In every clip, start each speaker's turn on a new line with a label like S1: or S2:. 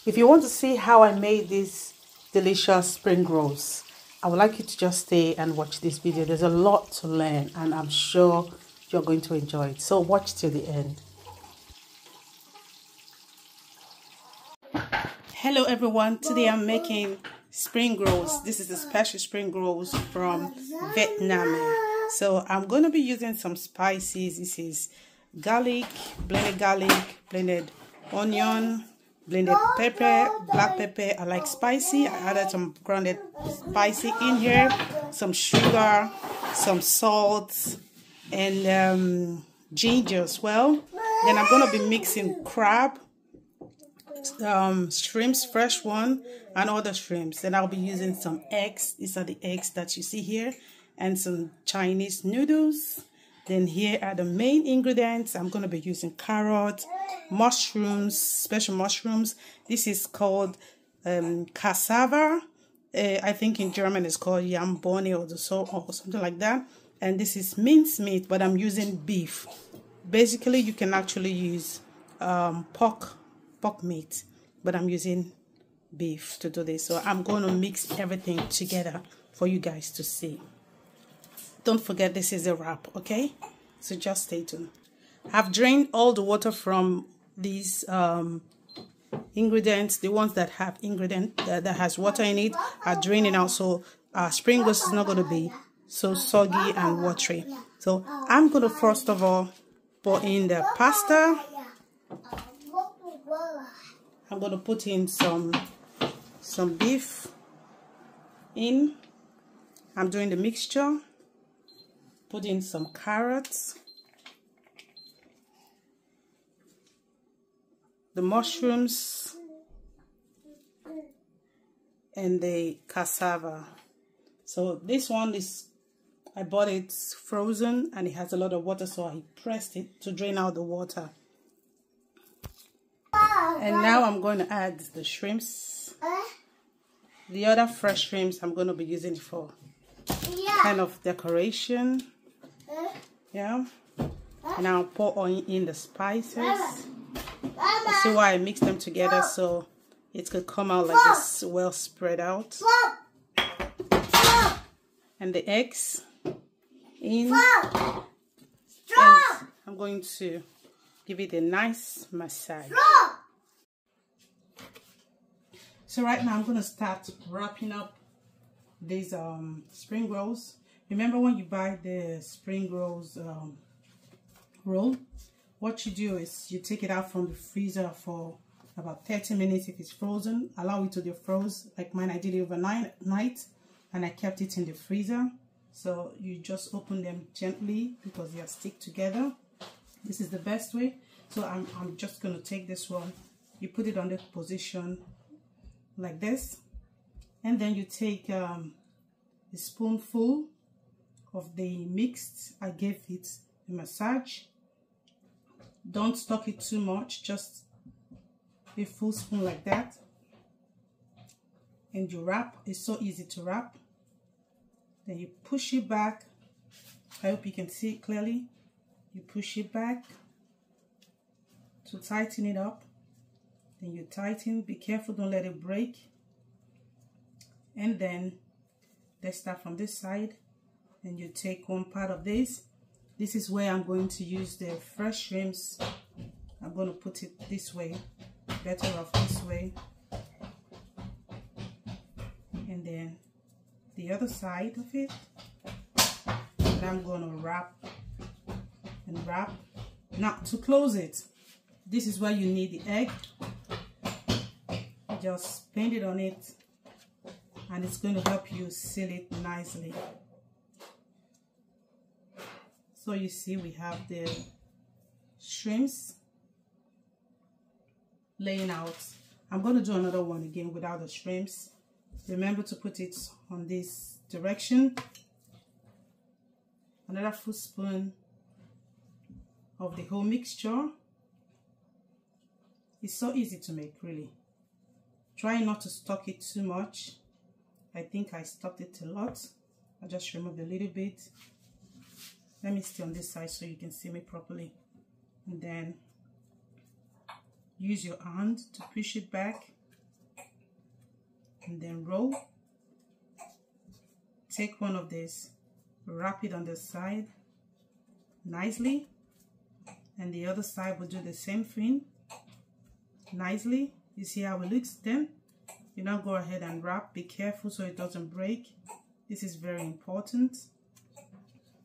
S1: If you want to see how I made these delicious spring rolls, I would like you to just stay and watch this video. There's a lot to learn and I'm sure you're going to enjoy it. So watch till the end. Hello everyone, today I'm making spring rolls. This is a special spring rolls from Vietnam. So I'm going to be using some spices. This is garlic, blended onion, blended pepper, black pepper. I like spicy. I added some grounded spicy in here, some sugar, some salt, and ginger as well. Then I'm going to be mixing crab, shrimps, fresh one, and other shrimps. Then I'll be using some eggs. These are the eggs that you see here, and some Chinese noodles. Then here are the main ingredients. I'm going to be using carrot, mushrooms, special mushrooms. This is called cassava. I think in German it's called yambone or something like that. And this is minced meat, but I'm using beef. Basically, you can actually use pork meat, but I'm using beef to do this. So I'm going to mix everything together for you guys to see. Don't forget, this is a wrap, okay? So just stay tuned. I've drained all the water from these ingredients. The ones that have that has water in it are draining out, so spring rolls is not going to be so soggy and watery. So I'm going to first of all pour in the pasta. I'm going to put in some beef in. I'm doing the mixture. Put in some carrots, the mushrooms, and the cassava. So this one is, I bought it frozen and it has a lot of water, so I pressed it to drain out the water. And now I'm going to add the shrimps. The other fresh shrimps I'm going to be using for kind of decoration. Yeah. And I'll pour in the spices. See why I mix them together so it could come out like this, well spread out. And the eggs in. And I'm going to give it a nice massage. So right now I'm going to start wrapping up these spring rolls. Remember, when you buy the spring rolls roll, what you do is you take it out from the freezer for about 30 minutes if it's frozen. Allow it to defroze. Like mine, I did it overnight and I kept it in the freezer. So you just open them gently because they are stick together. This is the best way. So I'm just going to take this one. You put it on the position like this, and then you take a spoonful of the mixed. I gave it a massage. Don't stock it too much, just a full spoon like that, and you wrap. It's so easy to wrap. Then you push it back. I hope you can see it clearly. You push it back to tighten it up. Then you tighten. Be careful, don't let it break. And then let's start from this side. Then you take one part of this. This is where I'm going to use the fresh shrimps. I'm going to put it this way, better off this way. And then the other side of it. And I'm going to wrap and wrap. Now to close it, this is where you need the egg. Just paint it on it and it's going to help you seal it nicely. So you see we have the shrimps laying out. I'm going to do another one again without the shrimps. Remember to put it on this direction. Another full spoon of the whole mixture. It's so easy to make, really. Try not to stock it too much. I think I stocked it a lot. I just removed a little bit. Let me stay on this side so you can see me properly. And then use your hand to push it back and then roll. Take one of these, wrap it on the side nicely, and the other side will do the same thing nicely. You see how it looks? Then you now go ahead and wrap. Be careful so it doesn't break. This is very important,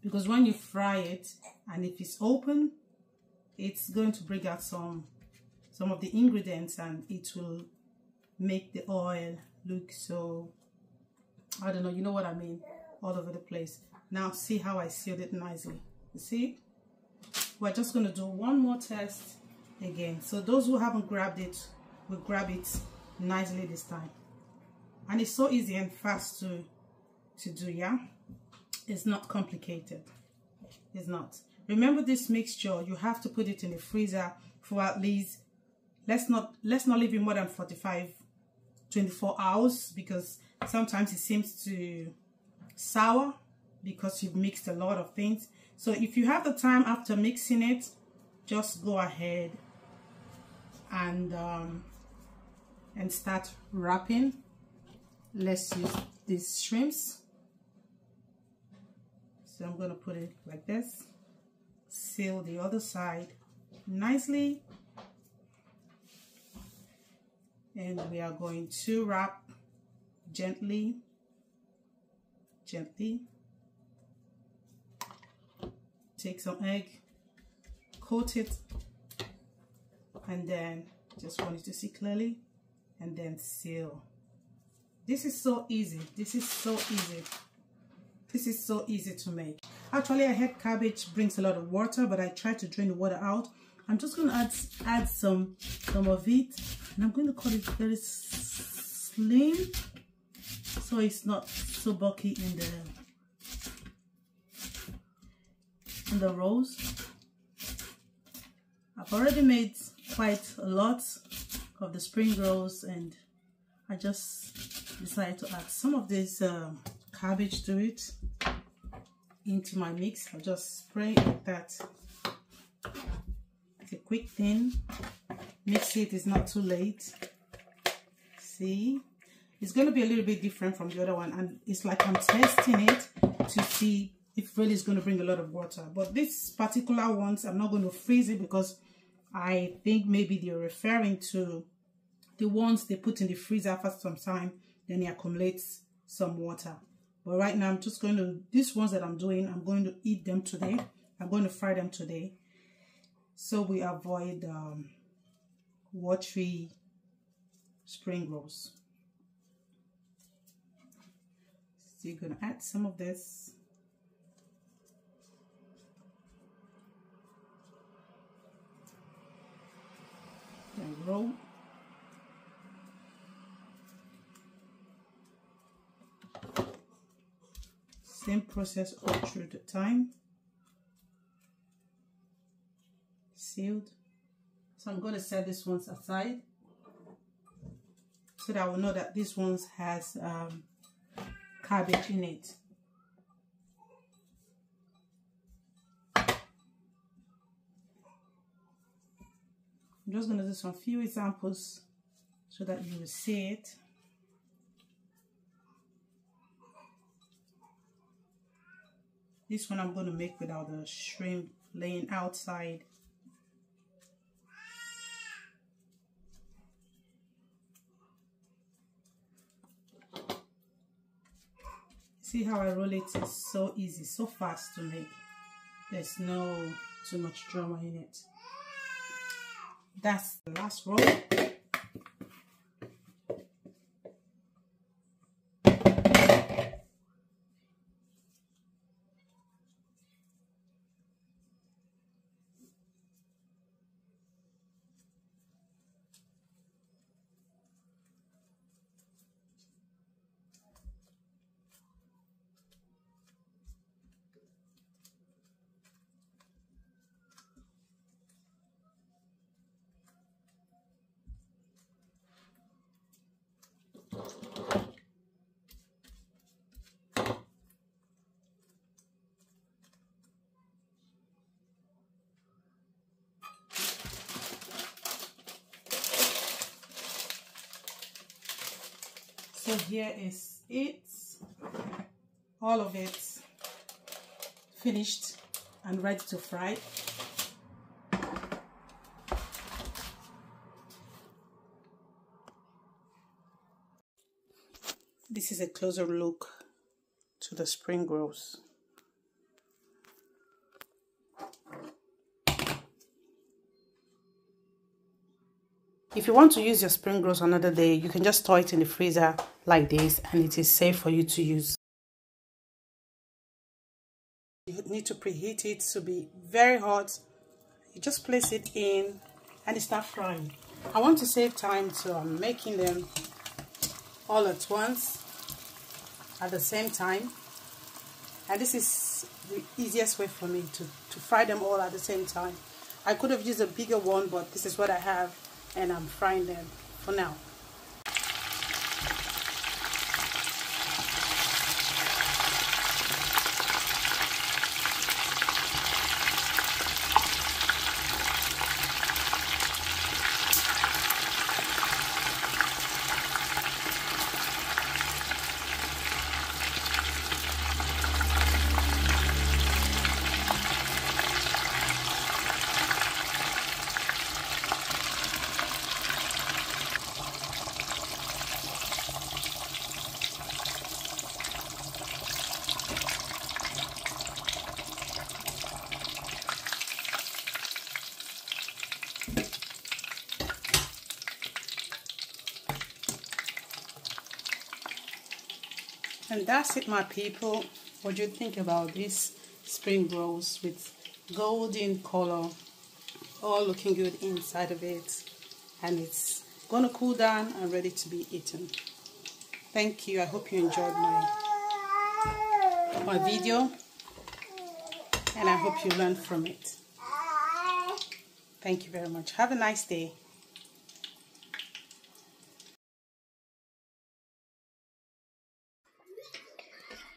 S1: because when you fry it and if it's open, it's going to bring out some of the ingredients, and it will make the oil look so, I don't know, you know what I mean, all over the place. Now see how I sealed it nicely. You see? We're just going to do one more test again. So those who haven't grabbed it will grab it nicely this time. And it's so easy and fast to do, yeah? It's not complicated. It's not. Remember, this mixture, you have to put it in the freezer for at least, let's not leave it more than 24 hours, because sometimes it seems to sour because you've mixed a lot of things. So if you have the time after mixing it, just go ahead and start wrapping. Let's use these shrimps. So I'm going to put it like this. Seal the other side nicely. And we are going to wrap gently. Take some egg, coat it, and then just want you to see clearly, and then seal. This is so easy. This is so easy. This is so easy to make. Actually, I heard cabbage brings a lot of water, but I tried to drain the water out. I'm just going to add some of it, and I'm going to cut it very slim so it's not so bulky in the rolls. I've already made quite a lot of the spring rolls, and I just decided to add some of this cabbage to it into my mix. I'll just spray it like that. It's a quick thing. Mix it, it's not too late. See, it's going to be a little bit different from the other one, and it's like I'm testing it to see if really it's going to bring a lot of water. But this particular ones, I'm not going to freeze it, because I think maybe they're referring to the ones they put in the freezer for some time, then it accumulates some water. But right now I'm just going to, these ones that I'm doing, I'm going to eat them today. I'm going to fry them today, so we avoid watery spring rolls. So you're going to add some of this. Then roll. Same process all through the time. Sealed. So I'm going to set these ones aside so that I will know that this one has cabbage in it. I'm just going to do some few examples so that you will see it. This one I'm going to make without the shrimp laying outside. See how I roll it? It's so easy, so fast to make. There's no too much drama in it. That's the last roll. So here is it, all of it finished and ready to fry. This is a closer look to the spring rolls. If you want to use your spring rolls another day, you can just store it in the freezer like this and it is safe for you to use. You need to preheat it to be very hot. You just place it in and it starts frying. I want to save time, so I'm making them all at once at the same time. And this is the easiest way for me to fry them all at the same time. I could have used a bigger one, but this is what I have and I'm frying them for now. And that's it, my people. What do you think about these spring rolls with golden color, all looking good inside of it, and it's gonna cool down and ready to be eaten. Thank you. I hope you enjoyed my video, and I hope you learned from it. Thank you very much. Have a nice day.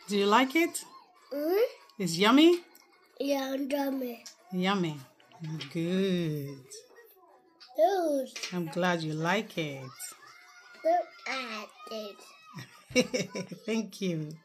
S1: Do you like it? Mm? It's yummy?
S2: Yeah, yummy.
S1: Yummy. Good.
S2: Good.
S1: I'm glad you like it.
S2: Look at it.
S1: Thank you.